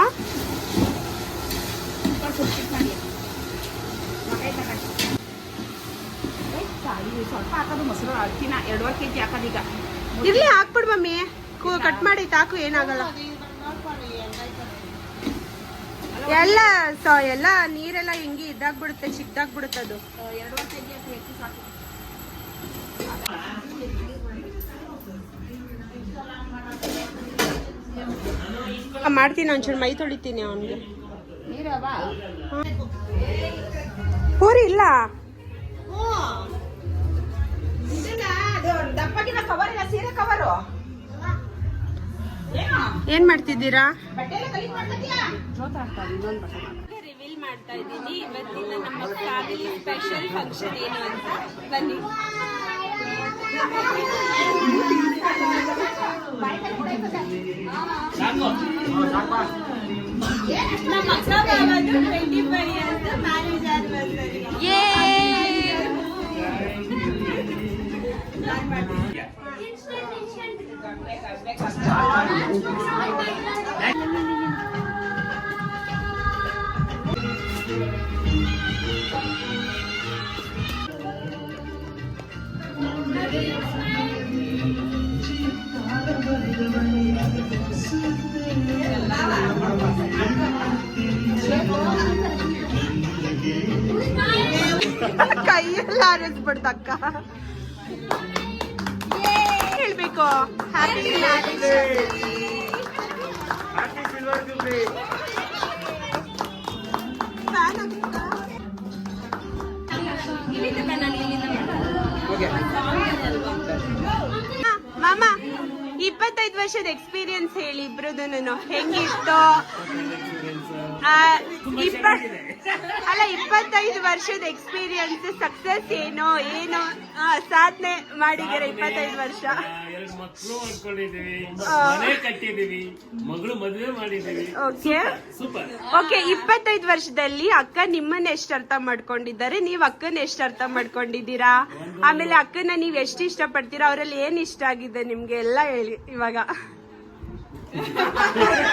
ಸ್ವಲ್ಪ ಹಾಕೋದು ಮೊಸರು ಅಕ್ಕಿನ 2.5 kg ಹಾಕೋದೀಗ ಇರ್ಲಿ ಹಾಕ್ಬಿಡ್ ಮಮ್ಮಿ ಕಟ್ ಮಾಡಿ ತಾಕು ಏನಾಗಲ್ಲ ಎಲ್ಲ ಎಲ್ಲ ನೀರೆಲ್ಲ ಹಿಂಗೆ ಇದಾಗ್ಬಿಡುತ್ತೆ ಚಿಕ್ಕದಾಗ್ಬಿಡುತ್ತೆ ಅದು 2.5 kg ಅಕ್ಕಿ ಸಾಕು. ಮಾಡ್ತೀನಿ ಒಂಚೂರು ಮೈ ತೊಳಿತೀನಿ ಅವನಿಗೆ ನೀರವ ಪೂರಿ ಇಲ್ಲ ದಪ್ಪಗಿನ ಕವರ್ ಇಲ್ಲ, ಸೀರೆ ಕವರು. ಏನ್ ಮಾಡ್ತಿದ್ದೀರಾ ಬಟ್ಟೆ ಎಲ್ಲ ಕಲಿಟ್ ಮಾಡ್ಕೊತೀಯಾ? ಜೋತ ಆಗ್ತಾರೆ ಇನ್ನೊಂದು ಬಟ್ಟೆ ಮಾಡು. ರಿವೀಲ್ ಮಾಡ್ತಾ ಇದ್ದೀನಿ ಇವತ್ತಿನ ನಮ್ಮ ಫ್ಯಾಮಿಲಿ ಸ್ಪೆಷಲ್ ಫಂಕ್ಷನ್ ಏನು ಅಂತ ಬನ್ನಿ ನಮ್ಮ ಅಕ್ಕ ಬಾವದು 25 years ಮ್ಯಾರೇಜ್ ಆನಿವರ್ಸರಿ ಕೈಯೆಲ್ಲ ಆರಿಸ್ಬಿಡ್ತಕ್ಕ ಹೇಳ್ಬೇಕು ಹ್ಯಾಪಿ ಮಾಮ 25 ವರ್ಷದ ಎಕ್ಸ್ಪೀರಿಯನ್ಸ್ ಹೇಳಿ ಇಬ್ರದೂನು ಹೆಂಗಿತ್ತು? ಅಲ್ಲ 25 ವರ್ಷದ ಎಕ್ಸ್ಪೀರಿಯನ್ಸ್ ಸಕ್ಸಸ್ ಏನು ಸಾಧನೆ ಮಾಡಿದ್ದೀರಾ 25 ವರ್ಷ? 2 ಮಕ್ಕಳು ಮಾಡ್ಕೊಂಡಿದೀವಿ, ಮನೆ ಕಟ್ಟಿದೀವಿ, ಮಗಳು ಮದುವೆ ಮಾಡಿದೀವಿ. ಓಕೆ 25 ವರ್ಷದಲ್ಲಿ ಅಕ್ಕ ನಿಮ್ಮನ್ನ ಎಷ್ಟು ಅರ್ಥ ಮಾಡ್ಕೊಂಡಿದ್ದಾರೆ, ನೀವ್ ಅಕ್ಕನ ಎಷ್ಟು ಅರ್ಥ ಮಾಡ್ಕೊಂಡಿದ್ದೀರಾ? ಆಮೇಲೆ ಅಕ್ಕನ ನೀವ್ ಎಷ್ಟು ಇಷ್ಟ ಪಡ್ತೀರಾ? ಅವರಲ್ಲಿ ಏನ್ ಇಷ್ಟ ಆಗಿದೆ ನಿಮ್ಗೆ ಎಲ್ಲ ಹೇಳಿ ಇವಾಗ.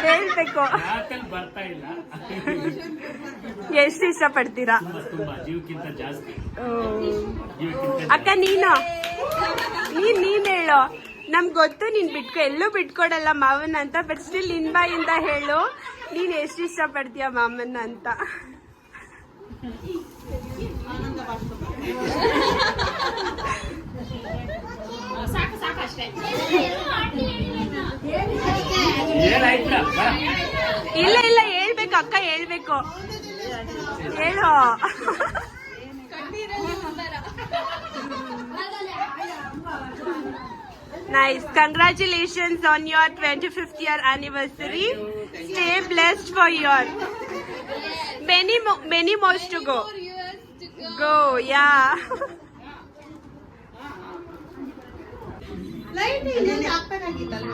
ಹೇಳ್ಬೇಕು. ಬರ್ತಾ ಇಲ್ಲ. ಎಷ್ಟು ಇಷ್ಟ ಪಡ್ತೀರಾ? ತುಂಬಾ ಜೀವಕ್ಕಿಂತ ಜಾಸ್ತಿ. ಅಕ್ಕ ನೀನು ಹೇಳು. ನಮ್ಗೆ ಗೊತ್ತು ನೀನ್ ಎಲ್ಲೂ ಬಿಟ್ಕೊಡಲ್ಲ ಮಾವನ ಅಂತ, ಬಟ್ ಸ್ಟಿಲ್ ನಿನ್ ಬಾಯಿಂದ ಹೇಳು, ನೀನ್ ಎಷ್ಟು ಇಷ್ಟ ಪಡ್ತೀಯ ಮಾಮನ್ನ ಅಂತ. ಇಲ್ಲ ಹೇಳ್ಬೇಕು ಅಕ್ಕ, ಹೇಳ್ಬೇಕು. ಹೇಳು. Nice. Congratulations on your 25th year anniversary. Stay blessed for your many more to go. Go, yeah. Light ಇಲ್ಲಿ ಹಾಕ್ಬೇಕಾಗಿತ್ತಲ್ಲ.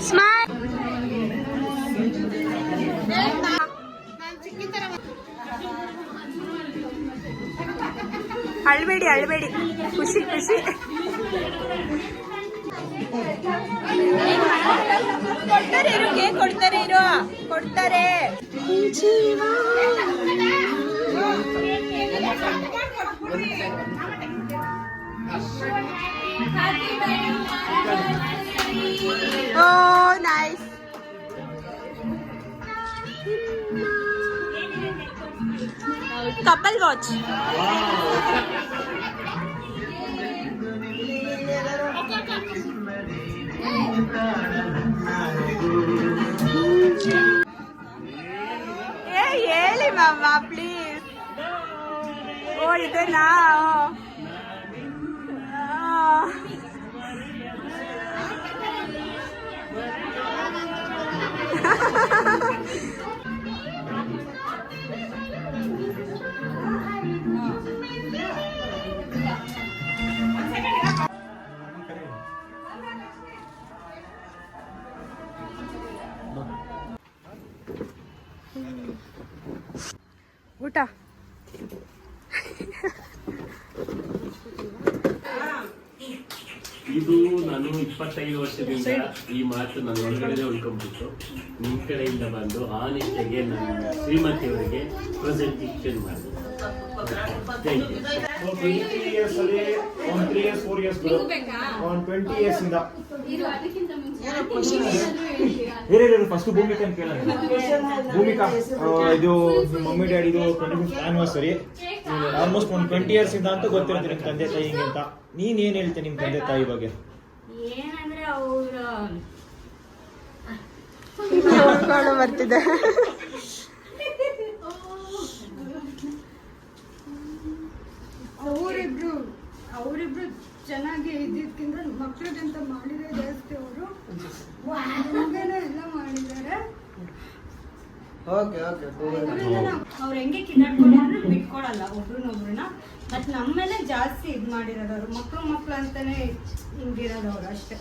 Smile. ಅಳ್ಬೇಡಿ ಖುಷಿ. ಕೊಡ್ತಾರೆ. Oh, nice. Couple watch. ಹೇಳಿ ಮಾಮ ಪ್ಲೀಸ್. ಓ ಇದನಾ? ಊಟ ಇದು ನಾನು 25 ವರ್ಷದಿಂದ ಈ ಮಾತು ನನ್ನ ಒಳಗಡೆ ಉಳ್ಕೊಂಡ್ಬಿಟ್ಟು ನಿಮ್ಮ ಕಡೆಯಿಂದ ಬಂದು ಆ ನಿಷ್ಠೆಗೆ ನನ್ನ ಶ್ರೀಮತಿಯವರಿಗೆ ಪ್ರೆಸೆಂಟೇಷನ್ ಮಾಡಿದೆ. Thank you. 20 years ಅಲ್ಲಿ 3 years 4 years ಬರೋ 20 years ಇಂದ ಫಸ್ಟ್ ಭೂಮಿಕಾ ಅಂತ ಕೇಳೋಣ. ಭೂಮಿಕಾ ಇದು ನಿಮ್ಮ ಮಮ್ಮಿ ಡ್ಯಾಡಿದು 25th anniversary. ಆಲ್ಮೋಸ್ಟ್ ಒಂದು 20 years ಇಂದ ಅಂತ ಗೊತ್ತಿರುತ್ತೆ ನಿಮ್ಮ ತಂದೆ ತಾಯಿ ಹಿಂಗೆ ಅಂತ. ನೀನ್ ಏನ್ ಹೇಳ್ತೀನಿ ನಿಮ್ ತಂದೆ ತಾಯಿ ಬಗ್ಗೆ? ಏನಂದ್ರೆ ಅವ್ರು ಬರ್ತಿದೆ. ಅವರಿಬ್ರು ಚೆನ್ನಾಗಿ ಇದ್ದಿದ್ಕಿಂತ ಮಕ್ಳಿಗಂತ ಮಾಡಿದ್ರೆ ಜಾಸ್ತಿ. ಅವರು ಎಲ್ಲ ಮಾಡಿದ್ದಾರೆ. ಅವ್ರು ಹೆಂಗೆ ಕಿನ್ನಾಡ್ಕೊಂಡು ಬಿಟ್ಕೊಡಲ್ಲ ಒಬ್ರನ್ನೊಬ್ರನ್ನ. ಬಟ್ ನಮ್ಮೇಲೆ ಜಾಸ್ತಿ ಇದ್ ಮಾಡಿರೋದು ಅವ್ರು. ಮಕ್ಳು ಅಂತಾನೆ ಹಿಂಗಿರೋದು ಅವ್ರು ಅಷ್ಟೇ.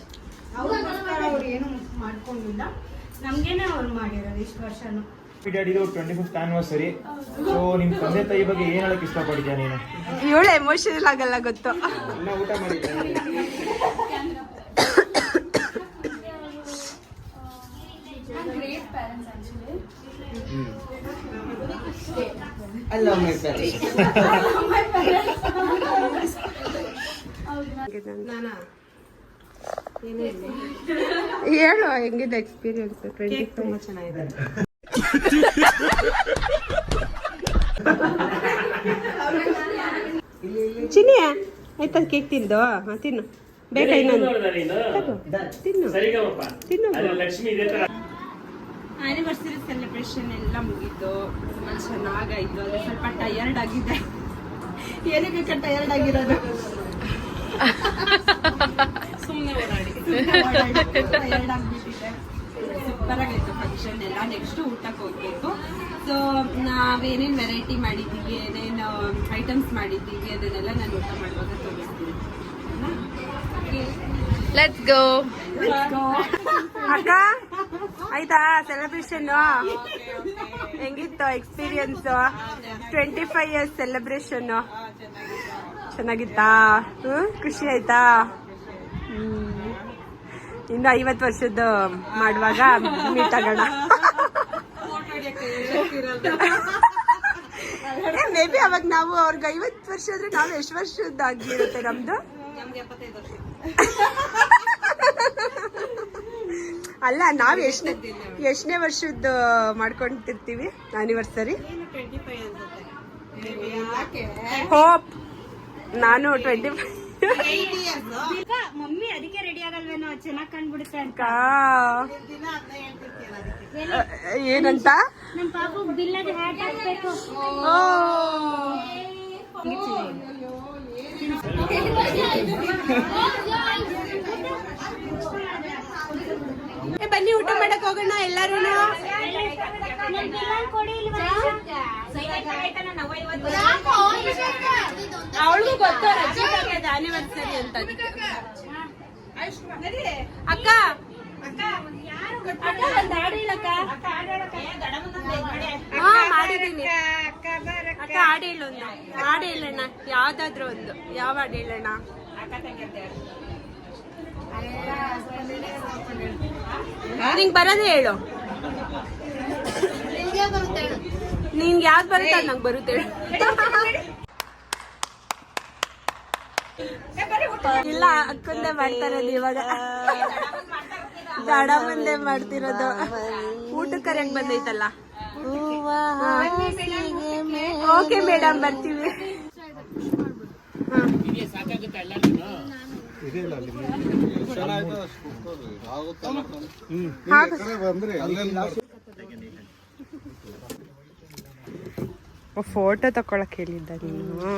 ಅವ್ರಿಗೋಸ್ಕರ ಅವ್ರು ಏನು ಮಾಡ್ಕೊಂಡಿಲ್ಲ, ನಮ್ಗೇನೆ ಅವ್ರು ಮಾಡಿರೋದು ಇಷ್ಟು ವರ್ಷನು. ಡ್ಯಾಡಿದು 25th anniversary. ಸೊ ನಿಮ್ ತಂದೆ ತಾಯಿ ಬಗ್ಗೆ ಏನ್ ಹೇಳಕ್ ಇಷ್ಟಪಡ್ತೀಯ ನೀನು? ಇವಳು ಎಮೋಷನಲ್ ಆಗಲ್ಲ ಗೊತ್ತು. ಎಲ್ಲ ಊಟ ಮಾಡಿದ್ದೆ. Great parents actually. I love my parents. ಹೇಳು ಹೆಂಗಿದೆ ಎಕ್ಸ್ಪೀರಿಯನ್ಸ್? 25 ತುಂಬಾ ಚೆನ್ನಾಗಿದೆ. ಚಿನ್ನಿ ಆಯ್ತಾ ಕೇಕ್ ತಿಂದು? ತಿನ್ನು. ಬೇಕಾ ಇನ್ನೊಂದು ನೋಡ್ದ ನೀನು ತಿನ್ನು ಸರಿಗಮಪ್ಪ ತಿನ್ನು. ಅಲ್ಲ ಲಕ್ಷ್ಮಿ ಇದೇ ತರ ಆನಿವರ್ಸರಿ ಸೆಲೆಬ್ರೇಷನ್ ಎಲ್ಲ ಮುಗೀತು. ತುಂಬ ಚೆನ್ನಾಗಾಯ್ತು. ಅದು ಸ್ವಲ್ಪ ಟಯರ್ಡ್ ಆಗಿದೆ. ಏನಕ್ಕೆ ಟಯರ್ಡ್ ಆಗಿರೋದು? ಸುಮ್ಮನೆ ಓಡಾಡಿ ಟಯರ್ಡ್ ಆಗಿಬಿಟ್ಟಿದೆ. ಸೂಪರ್ ಆಗೈತು ಫಂಕ್ಷನ್ ಎಲ್ಲ. ನೆಕ್ಸ್ಟ್ ಊಟಕ್ಕೆ ಹೋಗ್ಬೇಕು. ಸೊ ನಾವೇನೇನು ವೆರೈಟಿ ಮಾಡಿದ್ದೀವಿ, ಏನೇನು ಐಟಮ್ಸ್ ಮಾಡಿದ್ದೀವಿ ಅದನ್ನೆಲ್ಲ ನಾನು ಊಟ ಮಾಡುವಾಗ ತೋರಿಸ್ತೀನಿ. Let's go. ಅಕ್ಕ ಆಯ್ತಾ ಸೆಲೆಬ್ರೇಷನ್? ಹೆಂಗಿತ್ತು ಎಕ್ಸ್ಪೀರಿಯನ್ಸ್? 25 years celebration ಚೆನ್ನಾಗಿತ್ತಾ? ಖುಷಿ ಆಯ್ತಾ? ಇನ್ನು 50 ವರ್ಷದ ಮಾಡುವಾಗ ಮೀಟ್ ಆಗೋಣ. ಮೇ ಬಿ ಅವಾಗ ನಾವು ಅವ್ರಿಗೆ 50 ವರ್ಷ ಆದ್ರೆ ನಾವು ಎಷ್ಟು ವರ್ಷದ್ದಾಗಿರುತ್ತೆ ನಮ್ದು? ಅಲ್ಲ ನಾವ್ ಎಷ್ಟನೇ ವರ್ಷದ ಮಾಡ್ಕೊಂತಿರ್ತೀವಿ ಆನಿವರ್ಸರಿ? ಹೋಪ್ ನಾನು 25. ಮಮ್ಮಿ ಅದಕ್ಕೆ ರೆಡಿ ಆಗಲ್ವೇನೋ, ಚೆನ್ನಾಗಿ ಕಂಡ್ಬಿಡುತ್ತೆ ಅಂತ. ಏನಂತ? ನಮ್ ಪಾಪು ಬಿಲ್ಲದ ಹ್ಯಾಟ್ ಹಾಕ್ಬೇಕು. ಬನ್ನಿ ಊಟ ಮಾಡಕ್ ಹೋಗೋಣ ಎಲ್ಲಾರು. ಅವಳಿಗೂ ಗೊತ್ತು ಆನಿವರ್ಸರಿ ಅಂತ. ಅಕ್ಕ ಮಾಡಿದೀನಿ ಅಕ್ಕ. ಹಾಡು ಹೇಳೋಣ, ಹಾಡು ಹೇಳೋಣ, ಯಾವ್ದಾದ್ರು ಒಂದು. ಯಾವ ಹಾಡು ಹೇಳೋಣ? ನಿಂಗೆ ಬರೋದೇ ಹೇಳು. ನಿನ್ಗೆ ಯಾವ್ದು ಬರುತ್ತೆ ಅದು ನಂಗೆ ಬರುತ್ತೆ ಹೇಳು. ಇಲ್ಲ ಅಕ್ಕಂದೇ ಮಾಡ್ತಾರದು ಇವಾಗ. ದಡ ಮುಂದೆ ಮಾಡ್ತಿರೋದು. ಊಟಕ್ಕೆ ಕರೆಯಕ್ ಬಂದೈತಲ್ಲ. ಓಕೆ ಮೇಡಮ್ ಬರ್ತೀವಿ. ಸಾಕಾಗುತ್ತೆ ಎಲ್ಲ ಫೋಟೋ ತಕೊಳಕ್ ಹೇಳಿದ್ದ ನೀನು?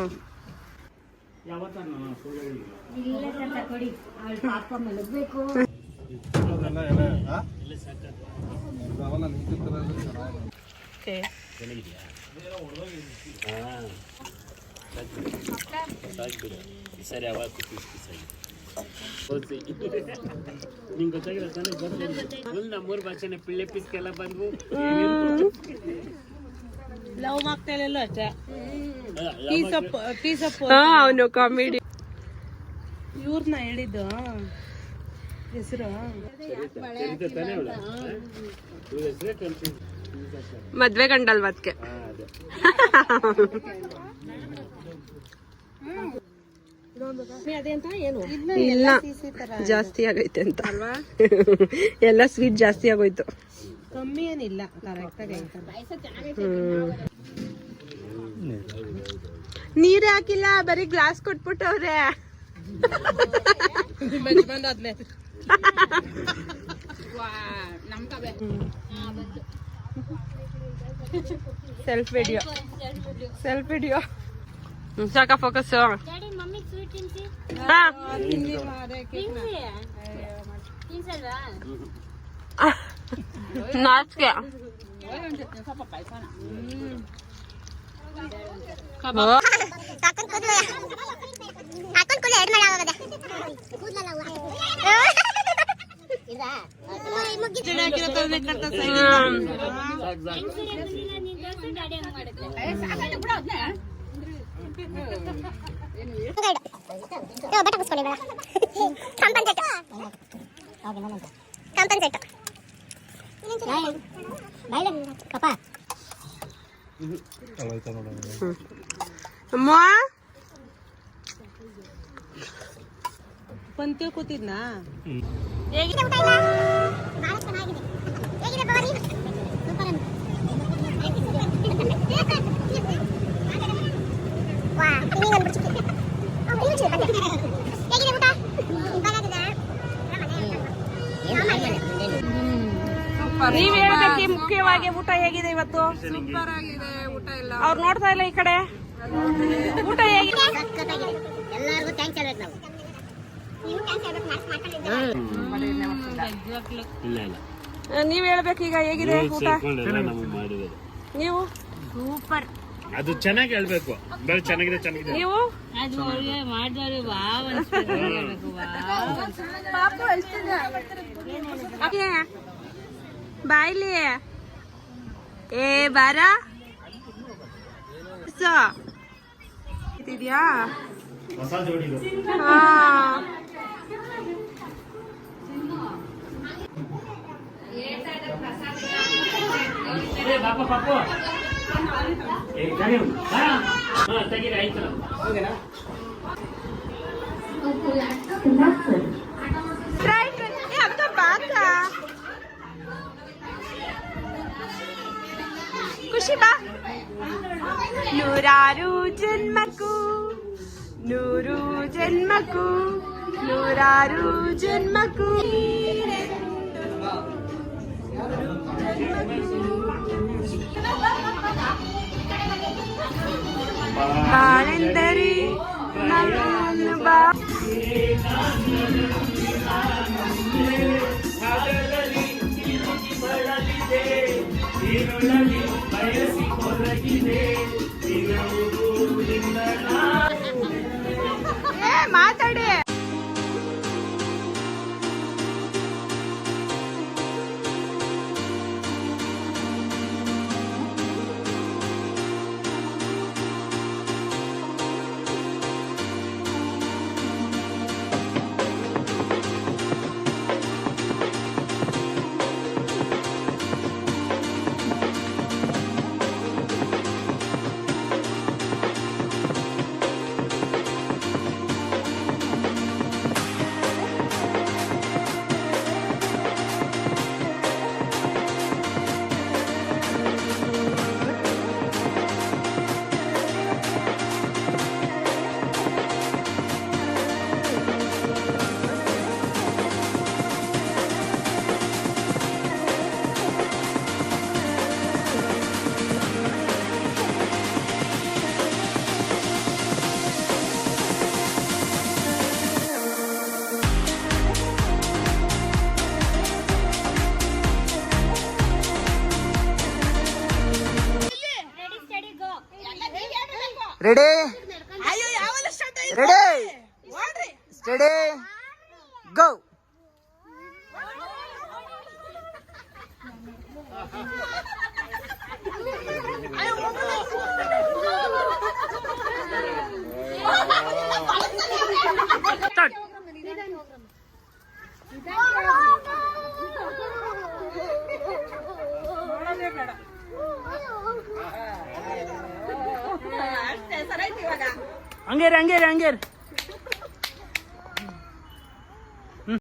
ಸರಿ ಅವಾಗ ನಿಂಗೆ ಗೊತ್ತಾಗಿಲ್ಲ ತಾನೇ? ಫುಲ್ ನಮ್ಮೂರ್ ಭಾಷೆನೆ ಪಿಳ್ಳೆ ಪಿಸ್ಕೆಲ್ಲ ಬಂದ್ವು. ಲವ್ ಮಾಡ್ತಾಯಿಲ್ಲ ಅಷ್ಟೇ. ಅವನು ಕಾಮಿಡಿ. ಇವ್ರನ್ನ ಹೇಳಿದ್ದು ಹೆಸರು ಮದ್ವೆ ಗಂಡಲ್ವ ಅದಕ್ಕೆ. ಇಲ್ಲ ಜಾಸ್ತಿ ಆಗೈತೆ ಅಂತ ಎಲ್ಲ ಸ್ವೀಟ್ ಜಾಸ್ತಿ ಆಗೋಯ್ತು. ಕಮ್ಮಿ ಏನಿಲ್ಲ, ಕರೆಕ್ಟ್ ಆಗಿ ನೀರೇ ಹಾಕಿಲ್ಲ, ಬರೀ ಗ್ಲಾಸ್ ಕೊಟ್ಬಿಟ್ಟವ್ರೆ. ಸೆಲ್ಫ್ ವಿಡಿಯೋ ಸಾಕ ಫೋಕಸ್. ನಾಚಿಕೆ ಅಮ್ಮ ಪಂಕ್ತಿ ಕೂತಿದ್ನಾ? ಹೇಗಿದೆ ಊಟ ಇಲ್ಲ? ಬಹಳ ಚೆನ್ನಾಗಿದೆ. ಹೇಗಿದೆ ಭವಾನಿ? ಸೂಪರ್ ಅನ್ನು. ವಾ, ತಿನ್ನಿ ಒಂದು ಬಿಡ್ಚಿಕ್ಕೆ. ಹೇಗಿದೆ ಊಟ? ಹೇಗೆ ಊಟ ಹೇಗಿದೆ ಇವತ್ತು? ಸೂಪರ್ ಆಗಿದೆ ಊಟ ಎಲ್ಲ. ಅವ್ರು ನೋಡ್ತಾ ಇಲ್ಲ ಈ ಕಡೆ. ಊಟ ಹೇಗಿದೆ? ಎಲ್ಲರಿಗೂ ಥ್ಯಾಂಕ್ಸ್ ಹೇಳ್ಬೇಕು ನಾವು. ನೀವು ಥ್ಯಾಂಕ್ಸ್ ಹೇಳ್ಬೇಕು, ಇಲ್ಲ ಇಲ್ಲ ನೀವ್ ಹೇಳ್ಬೇಕು ಈಗ ಹೇಗಿದೆ ಊಟ? ನಮಗೆ ಮಾಡಿದ್ದಾರೆ ನೀವು ಸೂಪರ್. ಅದು ಚೆನ್ನಾಗಿ ಹೇಳ್ಬೇಕು. ಬೇರೆ ಚೆನ್ನಾಗಿದೆ ಚೆನ್ನಾಗಿದೆ. ನೀವು ಬಾಯ್ಲಿ ಏ ಬಾರ ಇದೆಯಾ? ಹೊಸ ಜೋಡಿ ಹಾ ಪಾಪ ಪಾಪು ತೆಗೀರಿ ಆಯ್ತು. ಖುಷಿ ಬಾ. ನೂರಾರು ಜನ್ಮಕ್ಕೂ ನೂರು ಜನ್ಮಕ್ಕೂ ನೂರಾರು ಜನ್ಮಕ್ಕೂ ಬಾಳೆಂದರಿ ನಾನು ಬಾ. ಮಾತಾಡಿ. ರೆಡಿ ರೆಡಿ ಸ್ಟಡಿ ಗೋ. Hungary Hungary Hungary